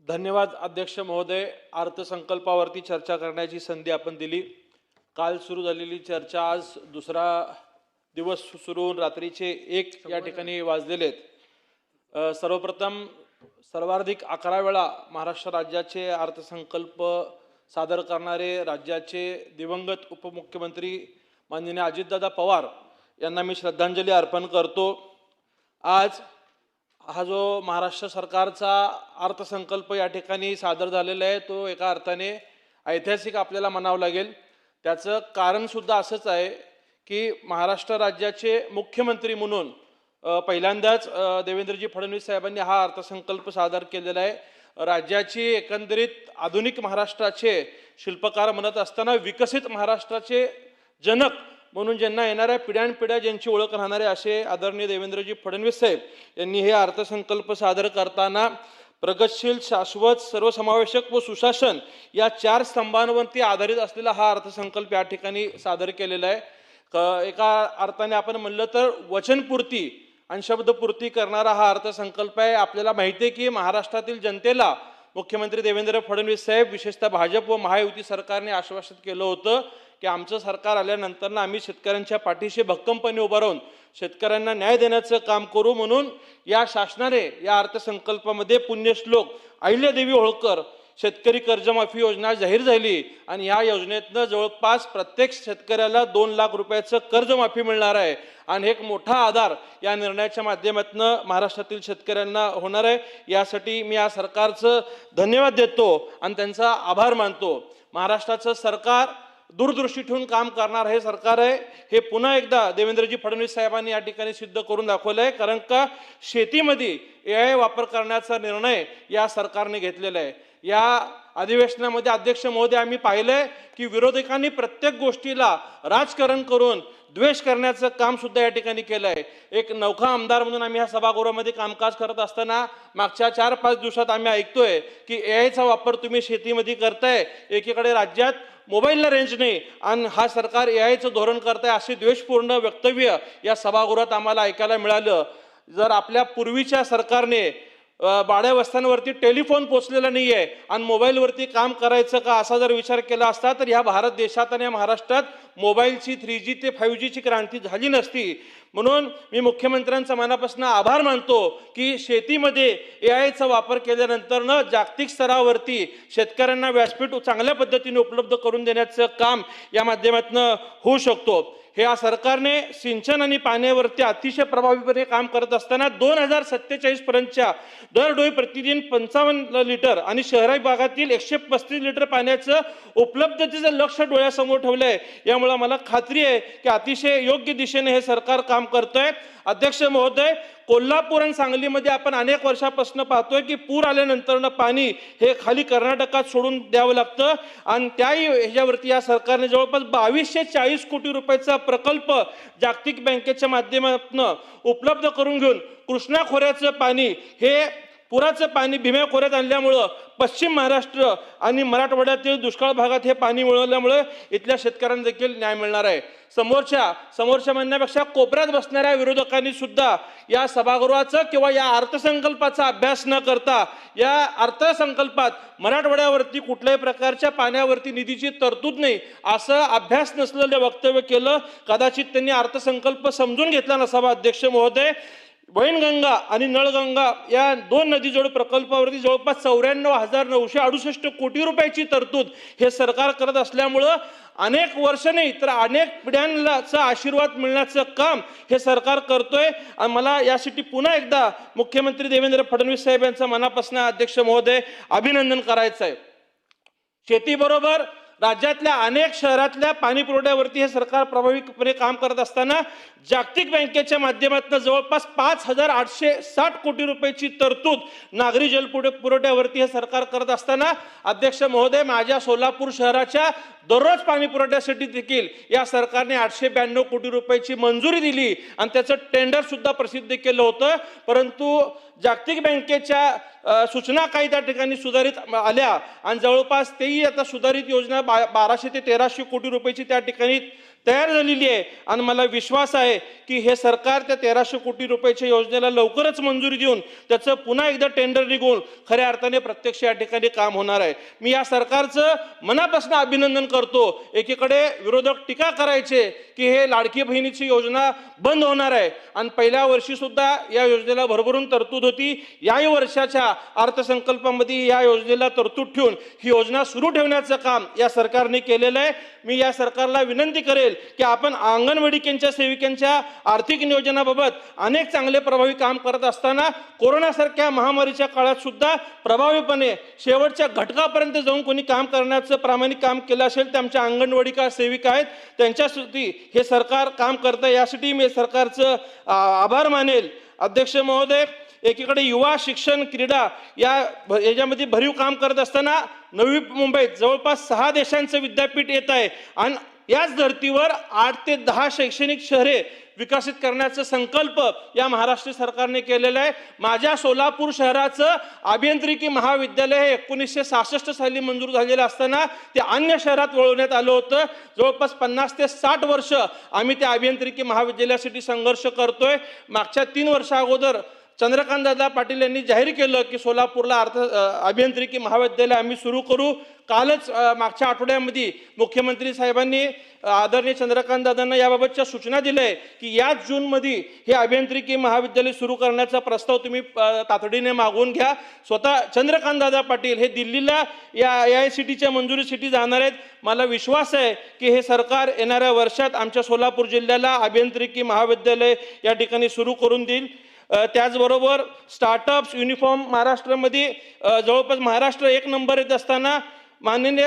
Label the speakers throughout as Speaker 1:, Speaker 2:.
Speaker 1: धन्यवाद अध्यक्ष महोदय. अर्थसंकल्पावरती चर्चा करण्याची संधी आपण दिली. काल सुरू झालेली चर्चा आज दुसरा दिवस सुरू होऊन रात्रीचे 1 या ठिकाणी वाजलेले आहेत. सर्वप्रथम सर्वाधिक 11 वेळा महाराष्ट्र राज्याचे अर्थसंकल्प सादर करणारे राज्याचे दिवंगत उपमुख्यमंत्री माननीय अजितदादा पवार यांना मी श्रद्धांजली अर्पण करतो. आज हा जो महाराष्ट्र सरकारचा अर्थसंकल्प या ठिकाणी सादर झालेला आहे तो एका अर्थाने ऐतिहासिक आपल्याला म्हणावं लागेल. त्याचं कारण सुद्धा असंच आहे की महाराष्ट्र राज्याचे मुख्यमंत्री म्हणून पहिल्यांदाच देवेंद्रजी फडणवीस साहेबांनी हा अर्थसंकल्प सादर केलेला आहे. राज्याची एकंदरीत आधुनिक महाराष्ट्राचे शिल्पकार म्हणत असताना विकसित महाराष्ट्राचे जनक म्हणून ज्यांना येणाऱ्या पिढ्यानपिढ्या ज्यांची ओळख राहणारे असे आदरणीय देवेंद्रजी फडणवीस साहेब यांनी हे अर्थसंकल्प सादर करताना प्रगतशील, शाश्वत, सर्वसमावेशक व सुशासन या 4 स्तंभांवरती आधारित असलेला हा अर्थसंकल्प या ठिकाणी सादर केलेला आहे. एका अर्थाने आपण म्हणलं तर वचनपूर्ती आणि शब्दपूर्ती करणारा हा अर्थसंकल्प आहे. आपल्याला माहिती आहे की महाराष्ट्रातील जनतेला मुख्यमंत्री देवेंद्र फडणवीस साहेब विशेषतः भाजप व महायुती सरकारने आश्वासित केलं होतं की आमचं सरकार आल्यानंतर आम्ही शेतकऱ्यांच्या पाठीशी भक्कमपणे उभं राहून शेतकऱ्यांना न्याय देण्याचं काम करू. म्हणून या शासनाने या अर्थसंकल्पामध्ये पुण्यश्लोक अहिल्यादेवी होळकर शेतकरी कर्जमाफी योजना जाहीर झाली आणि या योजनेतनं जवळपास प्रत्येक शेतकऱ्याला 2 लाख रुपयाचं कर्जमाफी मिळणार आहे आणि एक मोठा आधार या निर्णयाच्या माध्यमातून महाराष्ट्रातील शेतकऱ्यांना होणार आहे. यासाठी मी या सरकारचं धन्यवाद देतो आणि त्यांचा आभार मानतो. महाराष्ट्राचं सरकार दूरदृष्टी ठेवून काम करणार हे सरकार आहे हे पुन्हा एकदा देवेंद्रजी फडणवीस साहेबांनी या ठिकाणी सिद्ध करून दाखवलं आहे. कारण का शेतीमध्ये AI वापर करण्याचा निर्णय या सरकारने घेतलेला आहे. या अधिवेशनामध्ये अध्यक्ष महोदय आम्ही पाहिलंय की विरोधकांनी प्रत्येक गोष्टीला राजकारण करून द्वेष करण्याचं काम सुद्धा या ठिकाणी केलं आहे. एक नौका आमदार म्हणून आम्ही ह्या सभागृहामध्ये कामकाज करत असताना मागच्या 4-5 दिवसात आम्ही ऐकतोय की AIचा वापर तुम्ही शेतीमध्ये करताय, एकीकडे राज्यात मोबाईलला रेंज नाही आणि हा सरकार AIचं धोरण करताय असे द्वेषपूर्ण वक्तव्य या सभागृहात आम्हाला ऐकायला मिळालं. जर आपल्या पूर्वीच्या सरकारने बाड्या वस्त्यांवरती टेलिफोन पोचलेला नाही आहे आणि मोबाईलवरती काम करायचं का असा जर विचार केला असता तर ह्या भारत देशात आणि महाराष्ट्रात मोबाईलची 3G ते 5Gची क्रांती झाली नसती. म्हणून मी मुख्यमंत्र्यांचा मनापासून आभार मानतो की शेतीमध्ये AIचा वापर केल्यानंतर जागतिक स्तरावरती शेतकऱ्यांना व्यासपीठ चांगल्या पद्धतीने उपलब्ध करून देण्याचं काम या माध्यमातून होऊ शकतो. हे या सरकारने सिंचन आणि पाण्यावरती अतिशय प्रभावीपणे काम करत असताना 2047 पर्यंतच्या दरडोई प्रतिदिन 55 लिटर आणि शहरी भागातील 135 लिटर पाण्याचं उपलब्धतेचं लक्ष्य डोळ्यासमोर ठेवलंय. यामुळे मला खात्री आहे की अतिशय योग्य दिशेने हे सरकार काम करतंय. अध्यक्ष महोदय, कोल्हापूर आणि सांगलीमध्ये आपण अनेक वर्षापासून पाहतोय की पूर आल्यानंतर पाणी हे खाली कर्नाटकात सोडून द्यावं लागतं आणि त्याही ह्याच्यावरती या सरकारने जवळपास 2240 कोटी रुपयाचा प्रकल्प जागतिक बँकेच्या माध्यमातून उपलब्ध करून घेऊन कृष्णा खोऱ्याचं पाणी हे पुराचं पाणी भीमा खोऱ्यात आणल्यामुळं पश्चिम महाराष्ट्र आणि मराठवाड्यातील दुष्काळ भागात हे पाणी मिळवल्यामुळे इथल्या शेतकऱ्यांना देखील न्याय मिळणार आहे. समोरच्या म्हणण्यापेक्षा कोपऱ्यात बसणाऱ्या विरोधकांनी सुद्धा या सभागृहाचं किंवा या अर्थसंकल्पाचा अभ्यास न करता या अर्थसंकल्पात मराठवाड्यावरती कुठल्याही प्रकारच्या पाण्यावरती निधीची तरतूद नाही असं अभ्यास नसलेलं वक्तव्य केलं. कदाचित त्यांनी अर्थसंकल्प समजून घेतला नसावा. अध्यक्ष महोदय, वैनगंगा आणि नळगंगा या 2 नदीजोड प्रकल्पावरती जवळपास 94,968 कोटी रुपयाची तरतूद हे सरकार करत असल्यामुळं अनेक वर्ष नाही तर अनेक पिढ्यांचा आशीर्वाद मिळण्याचं काम हे सरकार करतोय. आणि मला यासाठी पुन्हा एकदा मुख्यमंत्री देवेंद्र फडणवीस साहेब यांचं मनापासून अध्यक्ष महोदय अभिनंदन करायचं आहे. शेतीबरोबर राज्यातल्या अनेक शहरातल्या पाणी पुरवठ्यावरती हे सरकार प्रभावीपणे काम करत असताना जागतिक बँकेच्या माध्यमातून जवळपास 5,860 कोटी रुपयाची तरतूद नागरी जल पुरवठ्यावरती हे सरकार करत असताना अध्यक्ष महोदय, माझ्या सोलापूर शहराच्या दररोज पाणी पुरवठ्यासाठी देखील या सरकारने 892 कोटी रुपयाची मंजुरी दिली आणि त्याचं टेंडर सुद्धा प्रसिद्ध केलं होतं. परंतु जागतिक बँकेच्या सूचना काही त्या ठिकाणी सुधारित आल्या आणि जवळपास तेही आता सुधारित योजना 1200 ते 1300 कोटी रुपयाची त्या ठिकाणी तयार झालेली आहे आणि मला विश्वास आहे की हे सरकार त्या 1300 कोटी रुपयाच्या योजनेला लवकरच मंजुरी देऊन त्याचं पुन्हा एकदा टेंडर निघून खऱ्या अर्थाने प्रत्यक्ष या ठिकाणी काम होणार आहे. मी या सरकारचं मनापासून अभिनंदन करतो. एकीकडे विरोधक टीका करायचे की हे लाडकी बहिणीची योजना बंद होणार आहे आणि पहिल्या वर्षी सुद्धा या योजनेला भरभरून तरतूद होती. याही वर्षाच्या अर्थसंकल्पामध्ये या योजनेला तरतूद ठेवून ही योजना सुरू ठेवण्याचं काम या सरकारने केलेलं आहे. मी या सरकारला विनंती करेल की आपण अंगणवाडी सेविकांच्या आर्थिक नियोजनाबाबत अनेक चांगले प्रभावी काम करत असताना कोरोनासारख्या महामारीच्या काळात सुद्धा प्रभावीपणे शेवटच्या घटकापर्यंत जाऊन कोणी काम करण्याचं प्रामाणिक काम केलं असेल तर आमच्या अंगणवाडी सेविका आहेत. त्यांच्यासाठी हे सरकार काम करतं. यासाठी मी सरकारचं आभार मानेल. अध्यक्ष महोदय, एकीकडे युवा शिक्षण क्रीडा याच्यामध्ये भरीव काम करत असताना नवी मुंबईत जवळपास 6 देशांचं विद्यापीठ येत आहे आणि याच धर्तीवर 8 ते 10 शैक्षणिक शहरे विकसित करण्याचा संकल्प या महाराष्ट्र सरकारने केलेला आहे. माझ्या सोलापूर शहराचं अभियांत्रिकी महाविद्यालय हे 1966 साली मंजूर झालेलं असताना ते अन्य शहरात वळवण्यात आलं होतं. जवळपास 50 ते 60 वर्ष आम्ही त्या अभियांत्रिकी महाविद्यालयासाठी संघर्ष करतोय. मागच्या 3 वर्षा अगोदर चंद्रकांतदादा पाटील यांनी जाहीर केलं की सोलापूरला अभियांत्रिकी महाविद्यालय आम्ही सुरू करू. कालच मागच्या आठवड्यामध्ये मुख्यमंत्री साहेबांनी आदरणीय चंद्रकांतदादांना याबाबतच्या सूचना दिल्या आहे की याच जूनमध्ये हे अभियांत्रिकी महाविद्यालय सुरू करण्याचा प्रस्ताव तुम्ही तातडीने मागवून घ्या. स्वतः चंद्रकांतदादा पाटील हे दिल्लीला या AICTEच्या मंजुरीसाठी जाणार आहेत. मला विश्वास आहे की हे सरकार येणाऱ्या वर्षात आमच्या सोलापूर जिल्ह्याला अभियांत्रिकी महाविद्यालय या ठिकाणी सुरू करून देईल. त्याचबरोबर स्टार्टअप्स युनिफॉर्म महाराष्ट्रामध्ये जवळपास महाराष्ट्र 1 नंबर येत असताना माननीय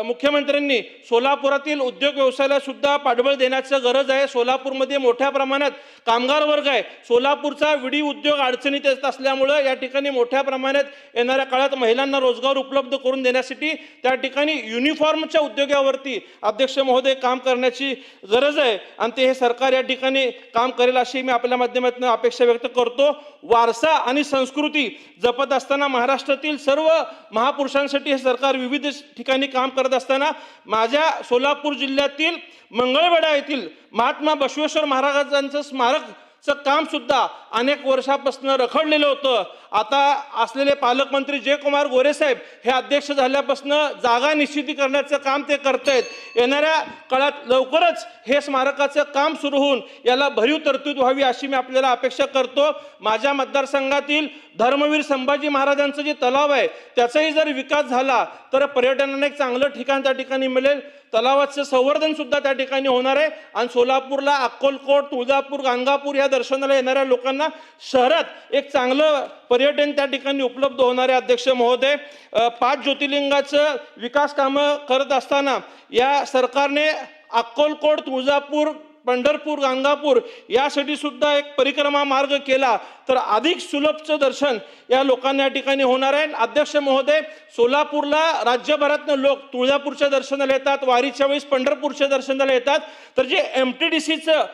Speaker 1: मुख्यमंत्र्यांनी सोलापुरातील उद्योग व्यवसायाला सुद्धा पाठबळ देण्याची गरज आहे. सोलापूरमध्ये मोठ्या प्रमाणात कामगार वर्ग आहे. सोलापूरचा विडी उद्योग अडचणीत येत असल्यामुळं या ठिकाणी मोठ्या प्रमाणात येणाऱ्या काळात महिलांना रोजगार उपलब्ध करून देण्यासाठी त्या ठिकाणी युनिफॉर्मच्या उद्योगावरती अध्यक्ष महोदय काम करण्याची गरज आहे आणि ते हे सरकार या ठिकाणी काम करेल अशी मी आपल्या माध्यमातून अपेक्षा व्यक्त करतो. वारसा आणि संस्कृती जपत असताना महाराष्ट्रातील सर्व महापुरुषांसाठी हे सरकार विविध ठिकाणी काम करत असताना माझ्या सोलापूर जिल्ह्यातील मंगळवेढा येथील महात्मा बसवेश्वर महाराजांचं स्मारकचं काम सुद्धा अनेक वर्षापासून रखडलेलं होतं. आता असलेले पालकमंत्री जयकुमार गोरे साहेब हे अध्यक्ष झाल्यापासून जागा निश्चिती करण्याचं काम ते करतायत. येणाऱ्या काळात लवकरच हे स्मारकाचं काम सुरू होऊन याला भरीव तरतूद व्हावी अशी मी आपल्याला अपेक्षा करतो. माझ्या मतदारसंघातील धर्मवीर संभाजी महाराजांचं जे तलाव आहे त्याचाही जर विकास झाला तर पर्यटनाला एक चांगलं ठिकाण त्या ठिकाणी मिळेल. तलावाचं संवर्धन सुद्धा त्या ठिकाणी होणार आहे आणि सोलापूरला अक्कलकोट, तुळजापूर, गाणगापूर या दर्शनाला येणाऱ्या लोकांना शहरात एक चांगलं पर्यटन त्या ठिकाणी उपलब्ध होणारे. अध्यक्ष महोदय, 5 ज्योतिर्लिंगाचं विकास कामं करत असताना या सरकारने अक्कलकोट, तुळजापूर, पंढरपूर, गाणगापूर यासाठी सुद्धा एक परिक्रमा मार्ग केला तर अधिक सुलभचं दर्शन या लोकांना या ठिकाणी होणार आहे. अध्यक्ष महोदय, सोलापूरला राज्यभरातनं लोक तुळजापूरच्या दर्शनाला येतात, वारीच्या वेळेस पंढरपूरच्या दर्शनाला येतात. तर जे MTDCचं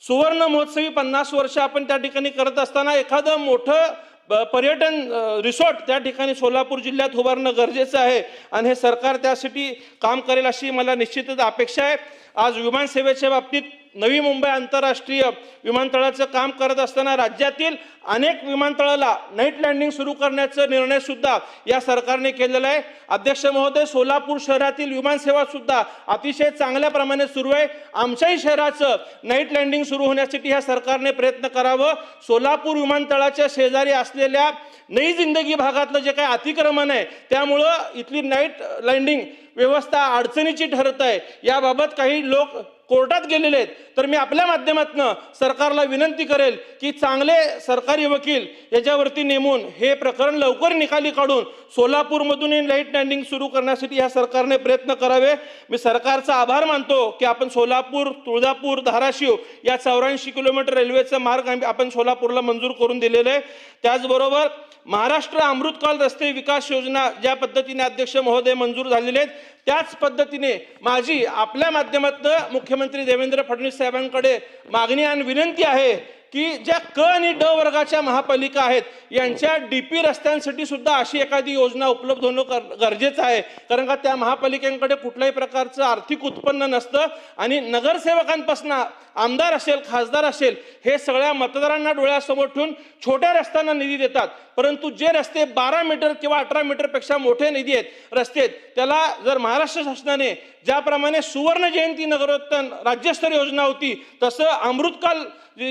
Speaker 1: सुवर्ण महोत्सवी 50 वर्ष आपण त्या ठिकाणी करत असताना एखादं मोठं पर्यटन रिसॉर्ट त्या ठिकाणी सोलापूर जिल्ह्यात उभारणं गरजेचं आहे आणि हे सरकार त्यासाठी काम करेल अशी मला निश्चितच अपेक्षा आहे. आज विमानसेवेच्या बाबतीत नवी मुंबई आंतरराष्ट्रीय विमानतळाचं काम करत असताना राज्यातील अनेक विमानतळाला नाईट लँडिंग सुरू करण्याचा निर्णय सुद्धा या सरकारने केलेला आहे. अध्यक्ष महोदय, सोलापूर शहरातील विमानसेवा सुद्धा अतिशय चांगल्या प्रमाणे सुरू आहे. आमच्याही शहराचं नाईट लँडिंग सुरू होण्यासाठी या सरकारने प्रयत्न करावं. सोलापूर विमानतळाच्या शेजारी असलेल्या नई जिंदगी भागातलं जे काही अतिक्रमण आहे त्यामुळं इथली नाईट लँडिंग व्यवस्था अडचणीची ठरत आहे. याबाबत काही लोक कोर्टात गेलेले आहेत. तर मी आपल्या माध्यमातून सरकारला विनंती करेल की चांगले सरकारी वकील याच्यावरती नेमून हे प्रकरण लवकर निकाली काढून सोलापूरमधून नाईट लँडिंग सुरू करण्यासाठी या सरकारने प्रयत्न करावे. मी सरकारचा आभार मानतो की आपण सोलापूर, तुळजापूर, धाराशिव या 84 किलोमीटर रेल्वेचा मार्ग आपण सोलापूरला मंजूर करून दिलेला आहे. त्याचबरोबर महाराष्ट्र अमृतकाल रस्ते विकास योजना ज्या पद्धतीने अध्यक्ष महोदय मंजूर झालेले आहेत त्याच पद्धतीने माझी आपल्या माध्यमातून मुख्यमंत्री देवेंद्र फडणवीस साहेबांकडे मागणी आणि विनंती आहे की ज्या क आणि ड वर्गाच्या महापालिका आहेत यांच्या डीपी रस्त्यांसाठी सुद्धा अशी एखादी योजना उपलब्ध होणं गरजेचं आहे, कारण का त्या महापालिकांकडे कुठल्याही प्रकारचं आर्थिक उत्पन्न नसतं आणि नगरसेवकांपासून आमदार असेल खासदार असेल हे सगळ्या मतदारांना डोळ्यासमोर ठेवून छोट्या रस्त्यांना निधी देतात, परंतु जे रस्ते 12 मीटर किंवा 18 मीटरपेक्षा मोठे निधी आहेत रस्ते आहेत त्याला जर महाराष्ट्र शासनाने ज्याप्रमाणे सुवर्ण जयंती नगरोत्थान राज्यस्तरीय योजना होती तसं अमृतकाल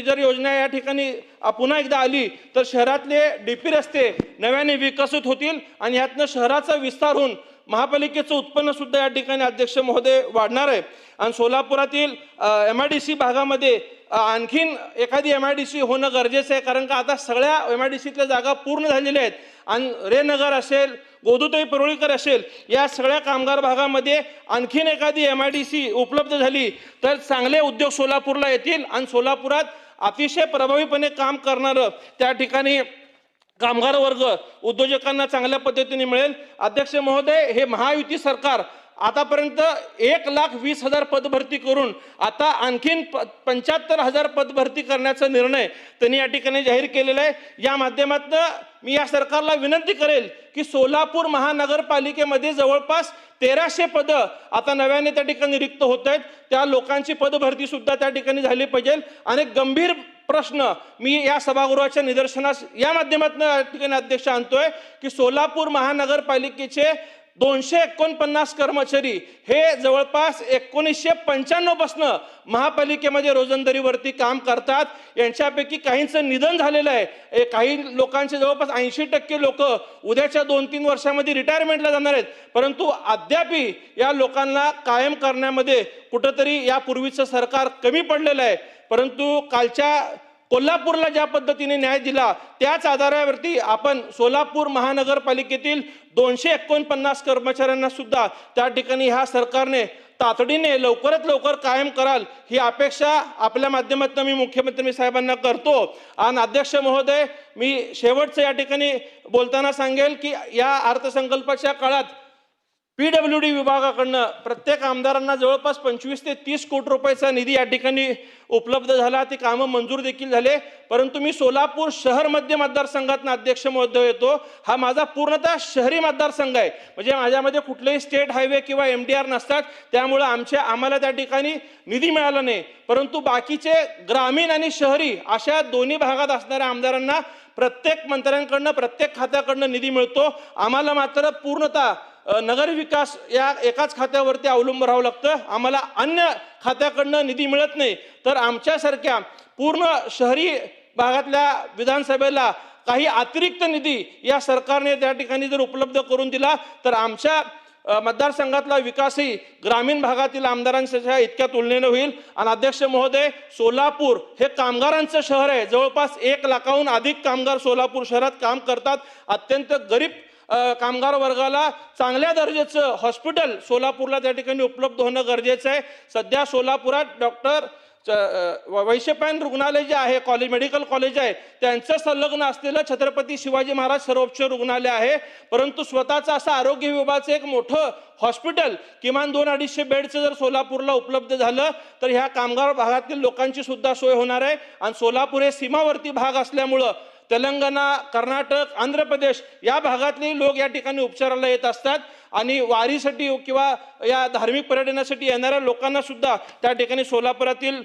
Speaker 1: जर योजना या ठिकाणी पुन्हा एकदा आली तर शहरातले डीपी रस्ते नव्याने विकसित होतील आणि यातनं शहराचा विस्तार होऊन महापालिकेचं उत्पन्न सुद्धा या ठिकाणी अध्यक्ष महोदय वाढणार आहे। आणि सोलापुरातील MIDC भागामध्ये आणखीन एखादी MIDC होणं गरजेचं आहे, कारण का आता सगळ्या MIDCतल्या जागा पूर्ण झालेल्या आहेत आणि रेनगर असेल गोदुताई परुळीकर असेल या सगळ्या कामगार भागामध्ये आणखीन एखादी MIDC उपलब्ध झाली तर चांगले उद्योग सोलापूरला येतील आणि सोलापुरात अतिशय प्रभावीपणे काम करणारं त्या ठिकाणी कामगार वर्ग उद्योजकांना चांगल्या पद्धतीने मिळेल। अध्यक्ष महोदय, हे महायुती सरकार आतापर्यंत 1,20,000 पदभरती करून आता आणखीन 75,000 पदभरती करण्याचा निर्णय त्यांनी या ठिकाणी जाहीर केलेला आहे। या माध्यमातून मी या सरकारला विनंती करेल की सोलापूर महानगरपालिकेमध्ये जवळपास 1300 पदं आता नव्याने त्या ठिकाणी रिक्त होत आहेत, त्या लोकांची पदभरती सुद्धा त्या ठिकाणी झाली पाहिजे। आणि गंभीर प्रश्न मी या सभागृहाच्या निदर्शनास या माध्यमातून या ठिकाणी अध्यक्ष आणतोय की सोलापूर महानगरपालिकेचे 249 कर्मचारी हे जवळपास 1995 पासून महापालिकेमध्ये रोजंदारीवरती काम करतात। यांच्यापैकी काहींचं निधन झालेलं आहे, काही लोकांचे जवळपास 80% लोक उद्याच्या 2-3 वर्षामध्ये रिटायरमेंटला जाणार आहेत, परंतु अद्यापही या लोकांना कायम करण्यामध्ये कुठंतरी यापूर्वीचं सरकार कमी पडलेलं आहे। परंतु कालच्या कोल्हापूरला ज्या पद्धतीने न्याय दिला त्याच आधारावरती आपण सोलापूर महानगरपालिकेतील 249 कर्मचाऱ्यांना सुद्धा त्या ठिकाणी ह्या सरकारने तातडीने लवकरात लवकर कायम कराल ही अपेक्षा आपल्या माध्यमातून मी मुख्यमंत्री साहेबांना करतो। आणि अध्यक्ष महोदय, मी शेवटचं या ठिकाणी बोलताना सांगेल की या अर्थसंकल्पाच्या काळात PWD विभागाकडनं प्रत्येक आमदारांना जवळपास 25 ते 30 कोटी रुपयाचा निधी या ठिकाणी उपलब्ध झाला, ती कामं मंजूर देखील झाले। परंतु मी सोलापूर शहर मध्य मतदारसंघातून अध्यक्ष महोदय येतो, हा माझा पूर्णतः शहरी मतदारसंघ आहे, म्हणजे माझ्यामध्ये कुठलेही स्टेट हायवे किंवा MDR नसतात, त्यामुळे आम्हाला त्या ठिकाणी निधी मिळाला नाही। परंतु बाकीचे ग्रामीण आणि शहरी अशा दोन्ही भागात असणाऱ्या आमदारांना प्रत्येक मंत्र्यांकडनं प्रत्येक खात्याकडनं निधी मिळतो, आम्हाला मात्र पूर्णतः नगर विकास या एकाच खात्यावरती अवलंबून राहावं लागतं, आम्हाला अन्य खात्याकडनं निधी मिळत नाही। तर आमच्यासारख्या पूर्ण शहरी भागातल्या विधानसभेला काही अतिरिक्त निधी या सरकारने त्या ठिकाणी जर उपलब्ध करून दिला तर आमच्या मतदारसंघातला विकासही ग्रामीण भागातील आमदारांच्या इतक्या तुलनेने होईल। आणि अध्यक्ष महोदय, सोलापूर हे कामगारांचं शहर आहे, जवळपास 1 लाखाहून अधिक कामगार सोलापूर शहरात काम करतात। अत्यंत गरीब कामगार वर्गाला चांगल्या दर्जाचं हॉस्पिटल सोलापूरला त्या ठिकाणी उपलब्ध होणं गरजेचं आहे। सध्या सोलापुरात डॉक्टर वैश्यपायन रुग्णालय जे आहे, कॉलेज मेडिकल कॉलेज आहे, त्यांचं संलग्न असलेलं छत्रपती शिवाजी महाराज सर्वोपचार रुग्णालय आहे, परंतु स्वतःचं असं आरोग्य विभागाचं एक मोठं हॉस्पिटल किमान 200-250 बेडचं जर सोलापूरला उपलब्ध झालं तर ह्या कामगार भागातील लोकांची सुद्धा सोय होणार आहे। आणि सोलापूर हे सीमावर्ती भाग असल्यामुळं तेलंगणा, कर्नाटक, आंध्र प्रदेश या भागातले लोक या ठिकाणी उपचाराला येत असतात आणि वारीसाठी किंवा या धार्मिक पर्यटनासाठी येणाऱ्या लोकांना सुद्धा त्या ठिकाणी सोलापुरातील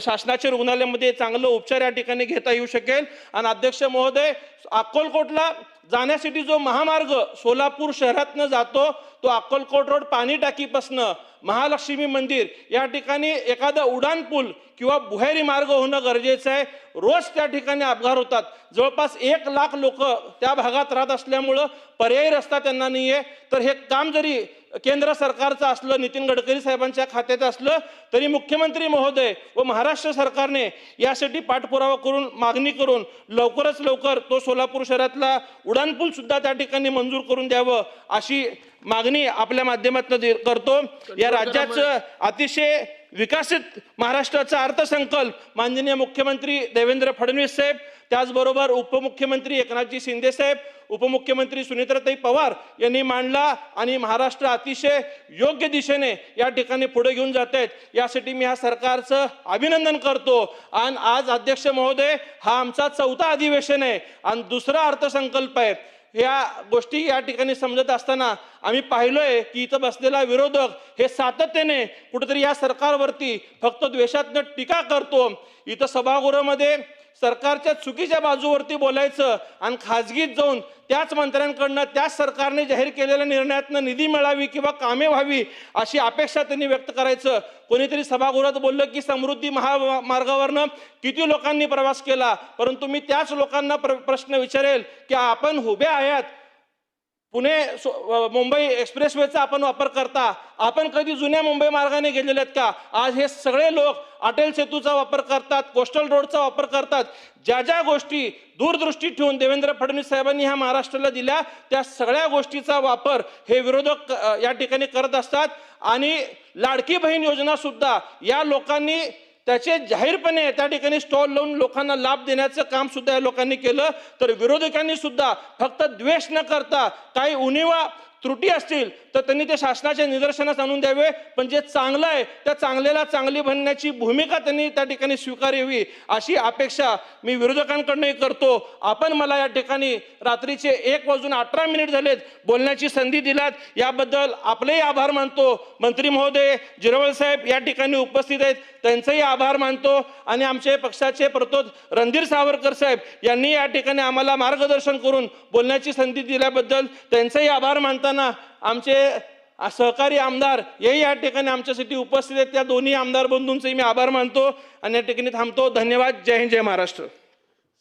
Speaker 1: शासनाच्या रुग्णालयामध्ये चांगलं उपचार या ठिकाणी घेता येऊ शकेल। आणि अध्यक्ष महोदय, अक्कलकोटला जाण्यासाठी जो महामार्ग सोलापूर शहरातनं जातो तो अक्कलकोट रोड पाणी टाकीपासनं महालक्ष्मी मंदिर या ठिकाणी एखादा उडान पूल किंवा भुयारी मार्ग होणं गरजेचं आहे। रोज त्या ठिकाणी अपघात होतात, जवळपास 1 लाख लोक त्या भागात राहत असल्यामुळं पर्यायी रस्ता त्यांना नाही आहे। तर हे काम जरी केंद्र सरकारचं असलं, नितीन गडकरी साहेबांच्या खात्यात असलं, तरी मुख्यमंत्री महोदय व महाराष्ट्र सरकारने यासाठी पाठपुरावा करून मागणी करून लवकरच लवकर तो सोलापूर शहरातला उडानपूल सुद्धा त्या ठिकाणी मंजूर करून द्यावं अशी मागणी आपल्या माध्यमातून करतो। या राज्याचं अतिशय विकसित महाराष्ट्राचा अर्थसंकल्प माननीय मुख्यमंत्री देवेंद्र फडणवीस साहेब, त्याचबरोबर उपमुख्यमंत्री एकनाथजी शिंदे साहेब, उपमुख्यमंत्री सुनेत्राताई पवार यांनी मांडला आणि महाराष्ट्र अतिशय योग्य दिशेने या ठिकाणी पुढे घेऊन जात आहेत. यासाठी मी ह्या सरकारचं अभिनंदन करतो. आणि आज अध्यक्ष महोदय, हा आमचा 4था अधिवेशन आहे आणि दुसरा अर्थसंकल्प आहे. या गोष्टी या ठिकाणी समजत असताना आम्ही पाहिलोय की इथं बसलेला विरोधक हे सातत्याने कुठेतरी या सरकारवरती फक्त द्वेषातनं टीका करतो. इथं सभागृहामध्ये सरकारच्या चुकीच्या बाजूवरती बोलायचं आणि खाजगीत जाऊन त्याच मंत्र्यांकडनं त्याच सरकारने जाहीर केलेल्या निर्णयातनं निधी मिळावी किंवा कामे व्हावी अशी अपेक्षा त्यांनी व्यक्त करायचं. कोणीतरी सभागृहात बोललं की समृद्धी महामार्गावरनं किती लोकांनी प्रवास केला, परंतु मी त्याच लोकांना प्रश्न विचारेल की आपण उभे आहात, पुणे मुंबई एक्सप्रेसवेचा आपण वापर करता, आपण कधी जुन्या मुंबई मार्गाने गेलेले आहेत का? आज हे सगळे लोक अटल सेतूचा वापर करतात, कोस्टल रोडचा वापर करतात. ज्या ज्या गोष्टी दूरदृष्टी ठेवून देवेंद्र फडणवीस साहेबांनी ह्या महाराष्ट्राला दिल्या त्या सगळ्या गोष्टीचा वापर हे विरोधक या ठिकाणी करत असतात. आणि लाडकी बहीण योजना सुद्धा या लोकांनी त्याचे जाहीरपणे त्या ठिकाणी स्टॉल लावून लोकांना लाभ देण्याचं काम सुद्धा या लोकांनी केलं. तर विरोधकांनी सुद्धा फक्त द्वेष न करता काही उणिवा त्रुटी असतील तर त्यांनी ते शासनाच्या निदर्शनास आणून द्यावे, पण जे चांगलं आहे त्या चांगल्याला चांगली बनण्याची भूमिका त्यांनी त्या ठिकाणी स्वीकारावी अशी अपेक्षा मी विरोधकांकडूनही करतो. आपण मला या ठिकाणी रात्रीचे 1:18 झालेत बोलण्याची संधी दिलात, याबद्दल आपलेही आभार मानतो. मंत्री महोदय जिरवळ साहेब या ठिकाणी उपस्थित आहेत, त्यांचेही आभार मानतो. आणि आमचे पक्षाचे प्रतोद रणधीर सावरकर साहेब यांनी या ठिकाणी आम्हाला मार्गदर्शन करून बोलण्याची संधी दिल्याबद्दल त्यांचेही आभार मानताना आमचे सहकारी आमदार हेही या ठिकाणी आमच्यासाठी उपस्थित आहेत, त्या दोन्ही आमदार बंधूंचे मी आभार मानतो आणि या ठिकाणी थांबतो. धन्यवाद. जय हिंद, जय महाराष्ट्र.